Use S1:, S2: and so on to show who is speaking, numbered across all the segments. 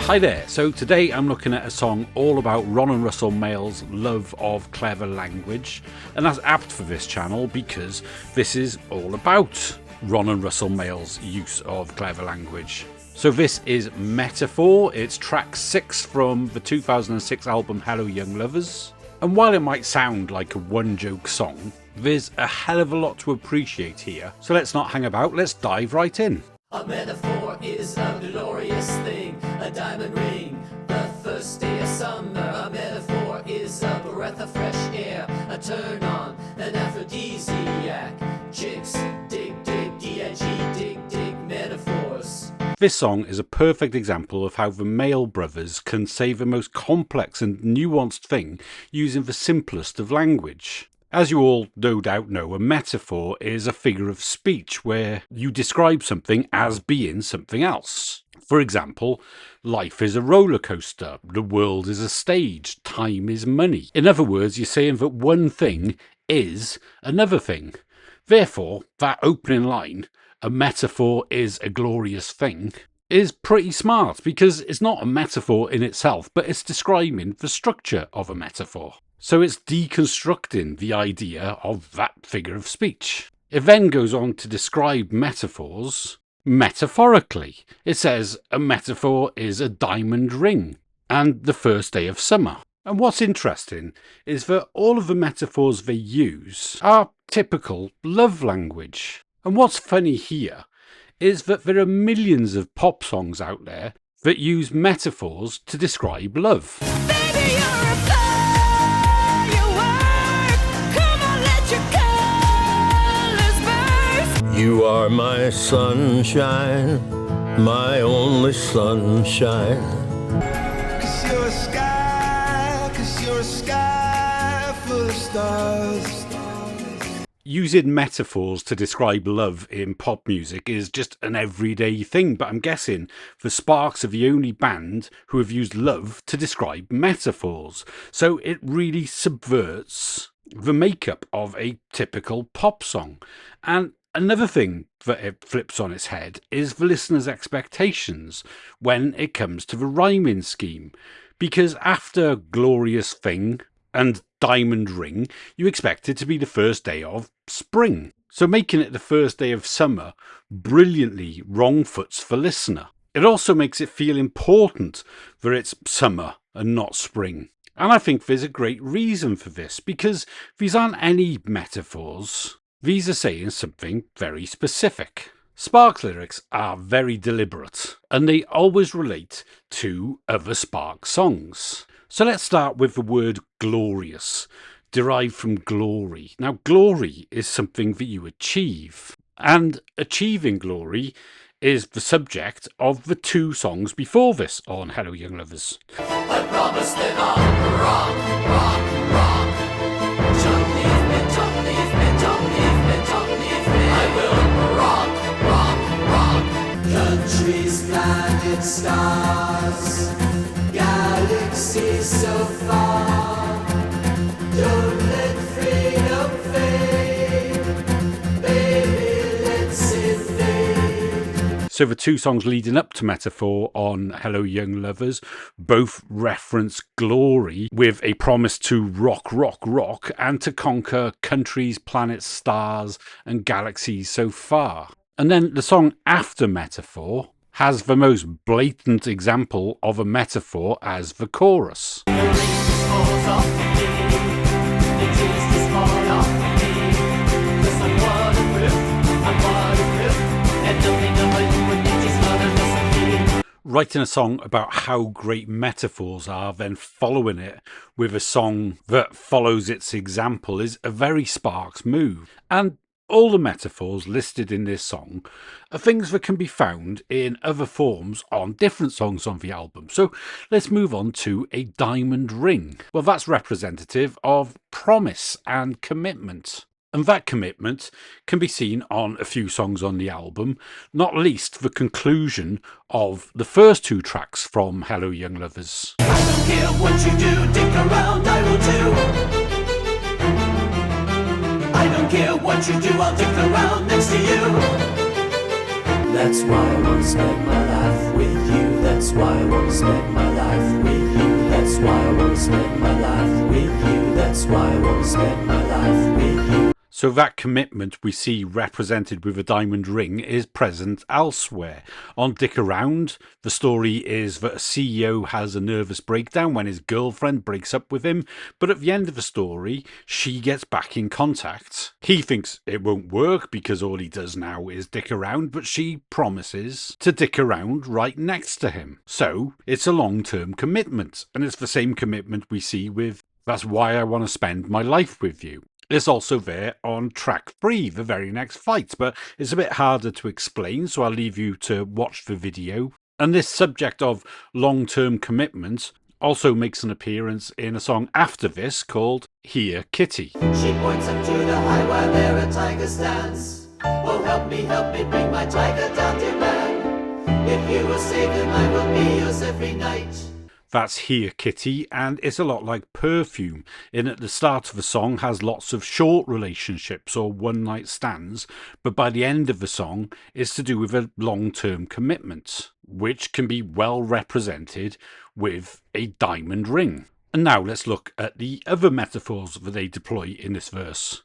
S1: Hi there, so today I'm looking at a song all about Ron Russell Mael's love of clever language, and that's apt for this channel because this is all about Ron Russell Mael's use of clever language. So this is Metaphor, it's track 6 from the 2006 album Hello Young Lovers, and while it might sound like a one-joke song, there's a hell of a lot to appreciate here, so let's not hang about, let's dive right in.
S2: A metaphor is a glorious thing, a diamond ring, the first day of summer. A metaphor is a breath of fresh air, a turn on, an aphrodisiac. Chicks dig, dig, D-I-G, dig, dig, metaphors.
S1: This song is a perfect example of how the Mael brothers can say the most complex and nuanced thing using the simplest of language. As you all no doubt know, a metaphor is a figure of speech where you describe something as being something else. For example, life is a roller coaster, the world is a stage, time is money. In other words, you're saying that one thing is another thing. Therefore, that opening line, a metaphor is a glorious thing, is pretty smart because it's not a metaphor in itself, but it's describing the structure of a metaphor. So it's deconstructing the idea of that figure of speech. It then goes on to describe metaphors metaphorically. It says a metaphor is a diamond ring and the first day of summer. And what's interesting is that all of the metaphors they use are typical love language. And what's funny here is that there are millions of pop songs out there that use metaphors to describe love.
S3: Baby, you're a firework. Come on, let your colors burst.
S4: You are my sunshine, my only sunshine.
S5: 'Cause you're a sky full of stars.
S1: Using metaphors to describe love in pop music is just an everyday thing, but I'm guessing the SPARKS are the only band who have used love to describe metaphors. So it really subverts the makeup of a typical pop song. And another thing that it flips on its head is the listener's expectations when it comes to the rhyming scheme. Because after glorious thing and diamond ring, you expect it to be the first day of spring. So making it the first day of summer brilliantly wrong-foots the listener. It also makes it feel important that it's summer and not spring. And I think there's a great reason for this, because these aren't any metaphors. These are saying something very specific. SPARKS lyrics are very deliberate, and they always relate to other SPARKS songs. So let's start with the word glorious, derived from glory. Now, glory is something that you achieve, and achieving glory is the subject of the 2 songs before this on Hello Young Lovers.
S2: I promise that I'll rock, rock, rock. Don't leave me, don't leave me, don't leave me, don't leave me. I will rock, rock, rock. Countries, planets, stars, galaxies so far. Don't let freedom fade, baby, let's invade.
S1: So the 2 songs leading up to Metaphor on Hello Young Lovers both reference glory with a promise to rock, rock, rock and to conquer countries, planets, stars and galaxies so far. And then the song after Metaphor has the most blatant example of a metaphor as the chorus.
S2: The rain just falls off me, the tears just fall off me. 'Cause I'm waterproof, and nothing about you would make just not a recipe.
S1: Writing a song about how great metaphors are, then following it with a song that follows its example is a very SPARKS move. And all the metaphors listed in this song are things that can be found in other forms on different songs on the album. So let's move on to a diamond ring. Well, that's representative of promise and commitment. And that commitment can be seen on a few songs on the album, not least the conclusion of the first 2 tracks from Hello Young Lovers.
S2: I don't care what you do, dick around, I will do. I don't care what you do, I'll dick around next to you. That's why I wanna spend my life with you. That's why I wanna spend my life with you. That's why I wanna spend my life with you. That's why I wanna spend my life with you.
S1: So that commitment we see represented with a diamond ring is present elsewhere. On Dick Around, the story is that a CEO has a nervous breakdown when his girlfriend breaks up with him, but at the end of the story, she gets back in contact. He thinks it won't work because all he does now is dick around, but she promises to dick around right next to him. So it's a long-term commitment, and it's the same commitment we see with That's Why I Want to Spend My Life With You. It's also there on track 3, the very next fight, but it's a bit harder to explain, so I'll leave you to watch the video. And this subject of long-term commitment also makes an appearance in a song after this called Here Kitty.
S2: She points up to the high where there a tiger stands. Oh, help me, bring my tiger down to land. If you will save him, I will be yours every night.
S1: That's Here Kitty, and it's a lot like Perfume, in that the start of the song has lots of short relationships or one-night stands, but by the end of the song it's to do with a long-term commitment, which can be well represented with a diamond ring. And now let's look at the other metaphors that they deploy in this verse.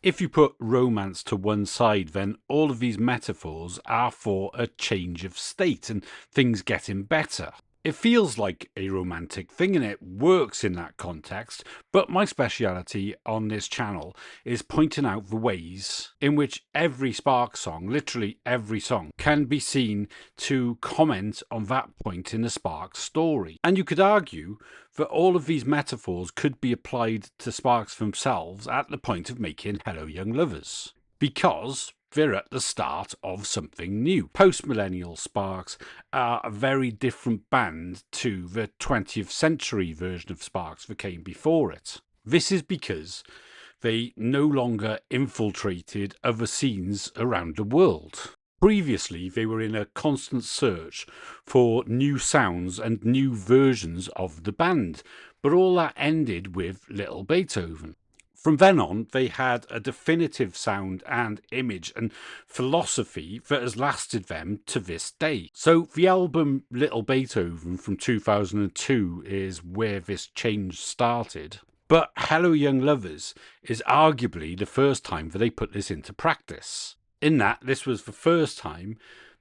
S1: If you put romance to one side, then all of these metaphors are for a change of state and things getting better. It feels like a romantic thing and it works in that context, but my speciality on this channel is pointing out the ways in which every Sparks song, literally every song, can be seen to comment on that point in the Sparks story. And you could argue that all of these metaphors could be applied to Sparks themselves at the point of making Hello Young Lovers, because they're at the start of something new. Post-millennial Sparks are a very different band to the 20th century version of Sparks that came before it. This is because they no longer infiltrated other scenes around the world. Previously, they were in a constant search for new sounds and new versions of the band, but all that ended with Little Beethoven. From then on, they had a definitive sound and image and philosophy that has lasted them to this day. So the album Little Beethoven from 2002 is where this change started. But Hello Young Lovers is arguably the first time that they put this into practice, in that this was the first time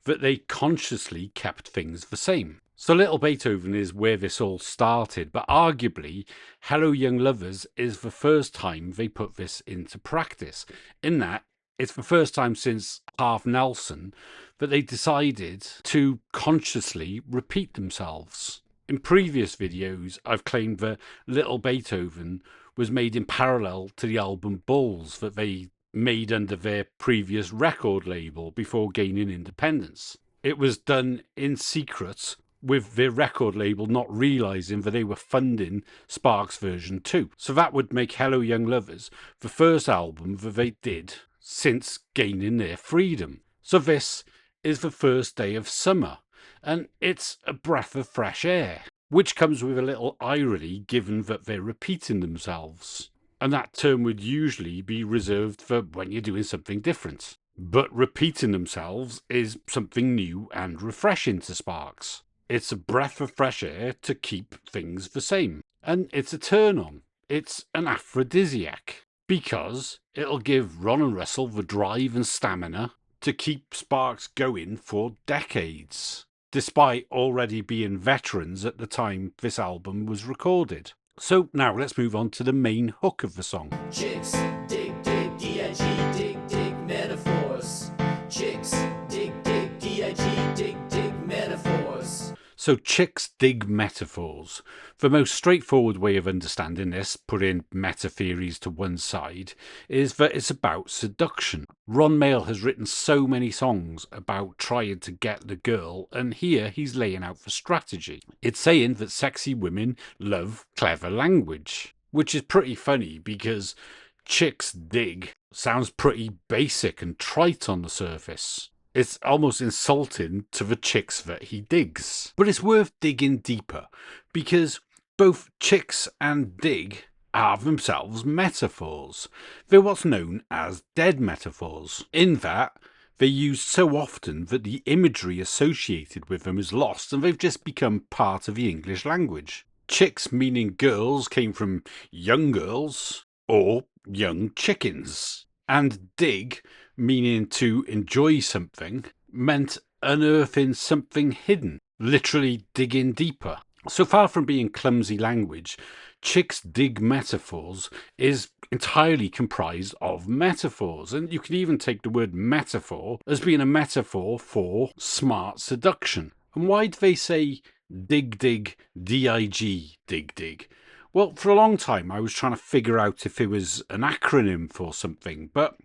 S1: that they consciously kept things the same. So Little Beethoven is where this all started, but arguably Hello Young Lovers is the first time they put this into practice, in that it's the first time since Half Nelson that they decided to consciously repeat themselves. In previous videos, I've claimed that Little Beethoven was made in parallel to the album Bulls that they made under their previous record label before gaining independence. It was done in secret, with their record label not realising that they were funding Sparks version 2. So that would make Hello Young Lovers the first album that they did since gaining their freedom. So this is the first day of summer, and it's a breath of fresh air, which comes with a little irony given that they're repeating themselves. And that term would usually be reserved for when you're doing something different. But repeating themselves is something new and refreshing to Sparks. It's a breath of fresh air to keep things the same. And it's a turn-on. It's an aphrodisiac. Because it'll give Ron and Russell the drive and stamina to keep Sparks going for decades, despite already being veterans at the time this album was recorded. So now let's move on to the main hook of the song.
S2: Chicks, dig, dig, D-I-G, dig, dig, metaphors. Chicks, dig, dig, D-I-G, dig, dig, metaphors.
S1: So chicks dig metaphors. The most straightforward way of understanding this, putting meta theories to one side, is that it's about seduction. Ron Mael has written so many songs about trying to get the girl, and here he's laying out the strategy. It's saying that sexy women love clever language, which is pretty funny because chicks dig sounds pretty basic and trite on the surface. It's almost insulting to the chicks that he digs. But it's worth digging deeper, because Both chicks and dig are themselves metaphors. They're what's known as dead metaphors, in that they're used so often that the imagery associated with them is lost and they've just become part of the English language. Chicks meaning girls came from young girls or young chickens, and dig meaning to enjoy something meant unearthing something hidden, literally digging deeper. So far from being clumsy language, Chick's dig metaphors is entirely comprised of metaphors, and you can even take the word metaphor as being a metaphor for smart seduction. And why do they say dig dig, dig, dig dig? Well, for a long time I was trying to figure out if it was an acronym for something, but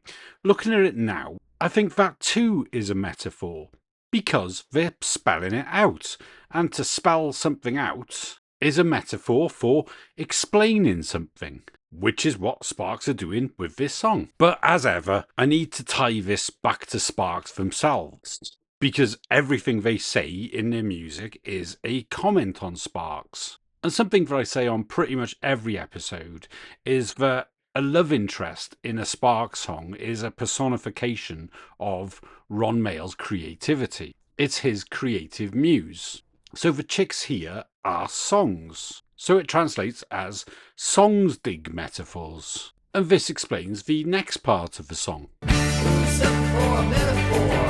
S1: looking at it now, I think that too is a metaphor, because they're spelling it out, and to spell something out is a metaphor for explaining something, which is what Sparks are doing with this song. But as ever, I need to tie this back to Sparks themselves, because everything they say in their music is a comment on Sparks. And something that I say on pretty much every episode is that a love interest in a Sparks song is a personification of Ron Mael's creativity. It's his creative muse. So the chicks here are songs. So it translates as songs dig metaphors. And this explains the next part of the song.
S2: Who's up for a metaphor?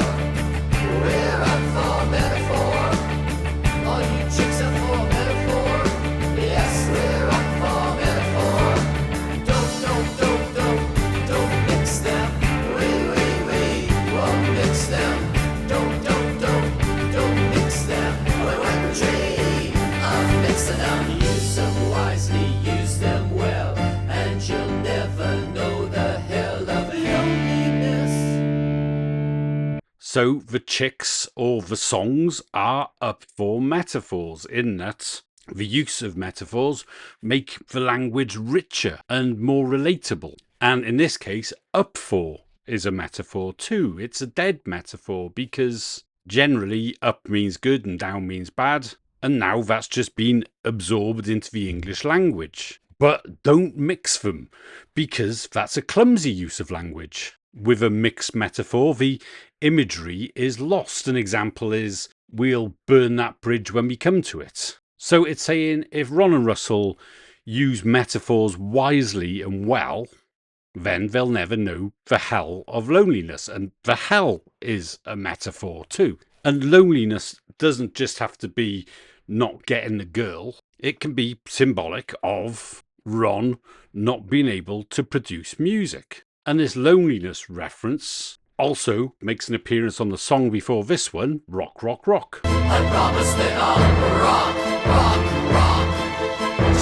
S2: We're up for a metaphor. All you chicks up for a metaphor? Yes, we're up for a metaphor. Don't mix them. We won't mix them. Don't mix them. We won't dream of mixing them. Use them wisely, use them well, and you'll never know the hell of loneliness.
S1: So the chicks or the songs are up for metaphors, in that the use of metaphors make the language richer and more relatable. And in this case, up for is a metaphor too. It's a dead metaphor because generally up means good and down means bad. And now that's just been absorbed into the English language. But don't mix them, because that's a clumsy use of language. With a mixed metaphor, the imagery is lost. An example is, we'll burn that bridge when we come to it. So it's saying if Ron and Russell use metaphors wisely and well, then they'll never know the hell of loneliness. And the hell is a metaphor too. And loneliness doesn't just have to be not getting the girl. It can be symbolic of Ron not being able to produce music. And this loneliness reference also makes an appearance on the song before this one, Rock, Rock, Rock.
S2: I promise that I'll rock, rock, rock.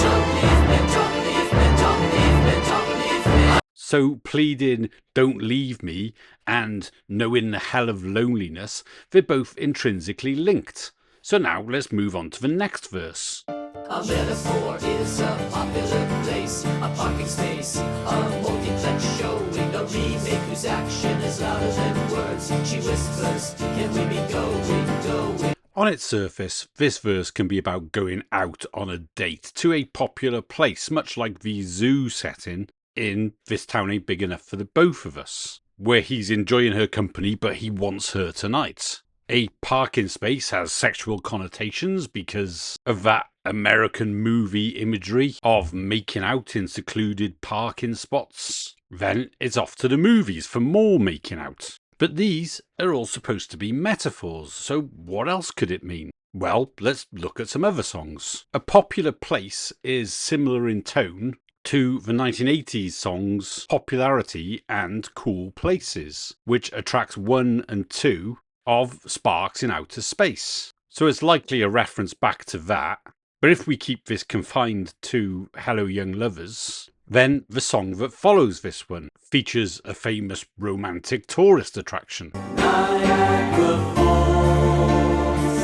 S2: Don't leave me, don't leave me, don't leave me, don't leave me.
S1: So pleading don't leave me and knowing the hell of loneliness, they're both intrinsically linked. So now let's move on to the next verse.
S2: A metaphor is a popular place, a parking space, a multiplex showing a remake whose action is louder than words. She whispers, can we be going?
S1: On its surface, this verse can be about going out on a date to a popular place, much like the zoo setting in This Town Ain't Big Enough for the Both of Us, where he's enjoying her company but he wants her tonight. A parking space has sexual connotations because of that American movie imagery of making out in secluded parking spots. Then it's off to the movies for more making out. But these are all supposed to be metaphors, so what else could it mean? Well, let's look at some other songs. A popular place is similar in tone to the 1980s songs Popularity and Cool Places, which attracts 1 and 2 of Sparks in Outer Space. So it's likely a reference back to that. But if we keep this confined to Hello Young Lovers, then the song that follows this one features a famous romantic tourist attraction.
S2: Niagara Falls,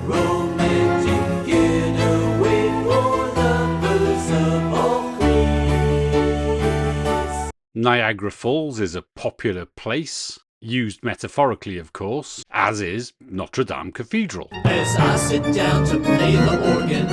S2: romantic getaway for lovers of all creeds.
S1: Niagara Falls is a popular place. used metaphorically of course, as is Notre Dame Cathedral.
S2: As I sit down to play the organ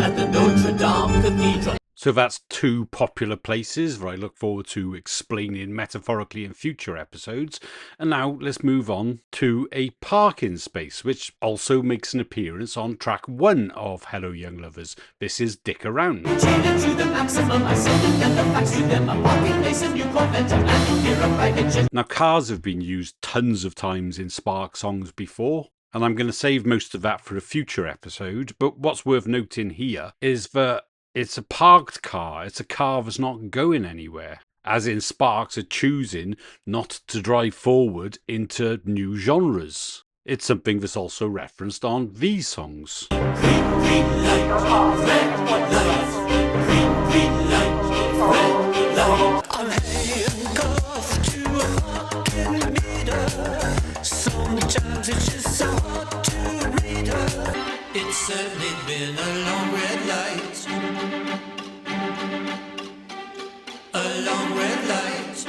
S2: at the Notre Dame Cathedral.
S1: So that's two popular places where I look forward to explaining metaphorically in future episodes. And now let's move on to a parking space, which also makes an appearance on track 1 of Hello Young Lovers. This is Dick Around.
S2: Treated to the maximum, I send them the facts to them. A parking place, a new Corvette, and landing gear, a private jet.
S1: Now, cars have been used tons of times in Sparks songs before, and I'm going to save most of that for a future episode. But what's worth noting here is that it's a parked car. It's a car that's not going anywhere. As in, Sparks are choosing not to drive forward into new genres. It's something that's also referenced on these songs.
S2: Green light, red light, green light, red light.
S3: I'm handcuffed to a parking meter. Sometimes it's just so hard to read her.
S2: It's certainly been a long red light. A long red light.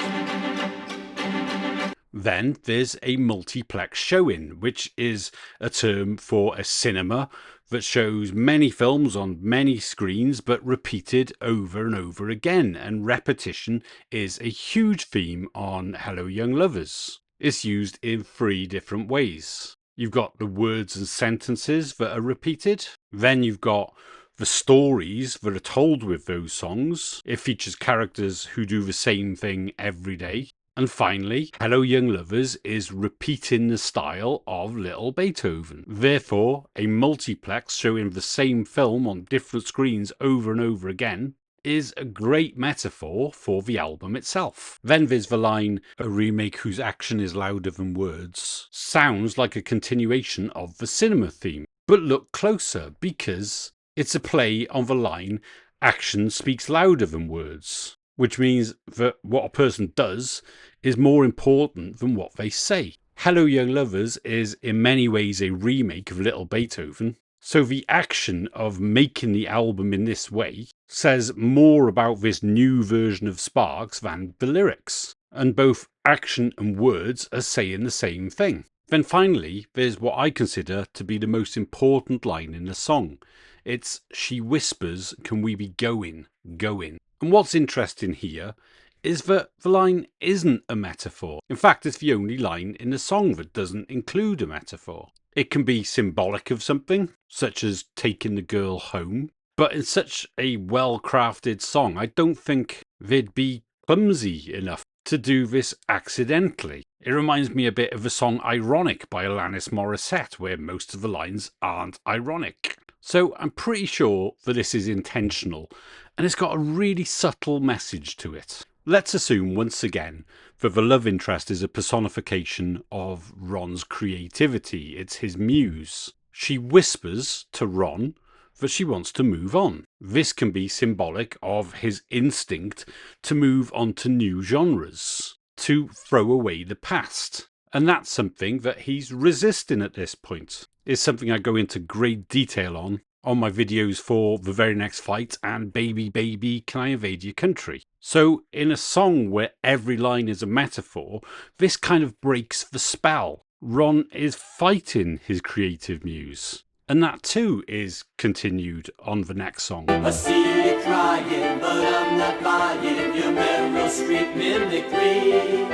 S1: Then there's a multiplex showing, which is a term for a cinema that shows many films on many screens but repeated over and over again, and repetition is a huge theme on Hello Young Lovers. It's used in 3 different ways. You've got the words and sentences that are repeated. Then you've got the stories that are told with those songs. It features characters who do the same thing every day. And finally, Hello Young Lovers is repeating the style of Little Beethoven. Therefore, a multiplex showing the same film on different screens over and over again is a great metaphor for the album itself. Then there's the line, a remake whose action is louder than words, sounds like a continuation of the cinema theme. But look closer, because it's a play on the line, action speaks louder than words, which means that what a person does is more important than what they say. Hello Young Lovers is in many ways a remake of Little Beethoven, so the action of making the album in this way says more about this new version of Sparks than the lyrics, and both action and words are saying the same thing. Then finally, there's what I consider to be the most important line in the song. It's, she whispers, can we be going, going? And what's interesting here is that the line isn't a metaphor. In fact, it's the only line in the song that doesn't include a metaphor. It can be symbolic of something, such as taking the girl home, but in such a well-crafted song, I don't think they'd be clumsy enough to do this accidentally. It reminds me a bit of the song Ironic by Alanis Morissette, where most of the lines aren't ironic. So I'm pretty sure that this is intentional, and it's got a really subtle message to it. Let's assume once again that the love interest is a personification of Ron's creativity. It's his muse. She whispers to Ron that she wants to move on. This can be symbolic of his instinct to move on to new genres, to throw away the past. And that's something that he's resisting at this point. It's something I go into great detail on my videos for The Very Next Fight and Baby Baby Can I Invade Your Country. So in a song where every line is a metaphor, this kind of breaks the spell. Ron is fighting his creative muse. And that too is continued on the next song.
S2: I see you crying, but I'm not buying your Meryl Streep mimicry.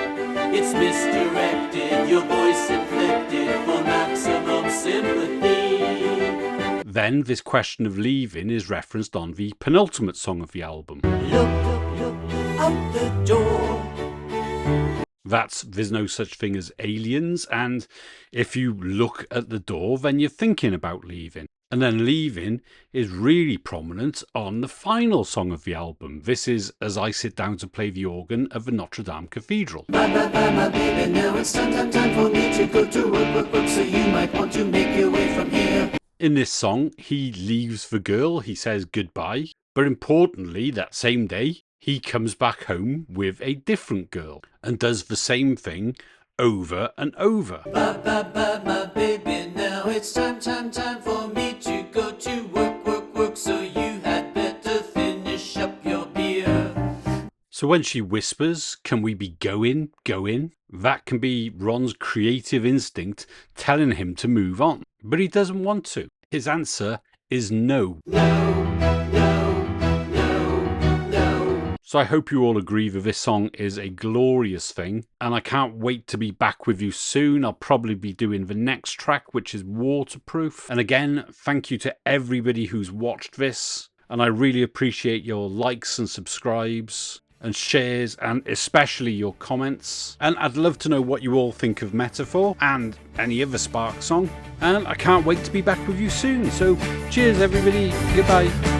S2: It's misdirected, your voice inflected for maximum sympathy.
S1: Then this question of leaving is referenced on the penultimate song of the album.
S2: Look out the door.
S1: That's There's No Such Thing as Aliens, and if you look at the door, then you're thinking about leaving. And then leaving is really prominent on the final song of the album. This is As I Sit Down to Play the Organ of the Notre Dame Cathedral.
S2: Bye, bye, bye, my baby, now it's time for me to go to work, so you might want to make your way from here.
S1: In this song, he leaves the girl, he says goodbye, but importantly, that same day, he comes back home with a different girl and does the same thing over and over.
S2: Bye, bye, bye, my baby, now it's time for me to go to work, so you had better finish up your beer.
S1: So when she whispers, can we be going? That can be Ron's creative instinct telling him to move on. But he doesn't want to. His answer is no. So I hope you all agree that this song is a glorious thing, and I can't wait to be back with you soon. I'll probably be doing the next track, which is Waterproof. And again, thank you to everybody who's watched this, and I really appreciate your likes and subscribes and shares, and especially your comments. And I'd love to know what you all think of Metaphor and any other Sparks song. And I can't wait to be back with you soon. So cheers everybody, goodbye.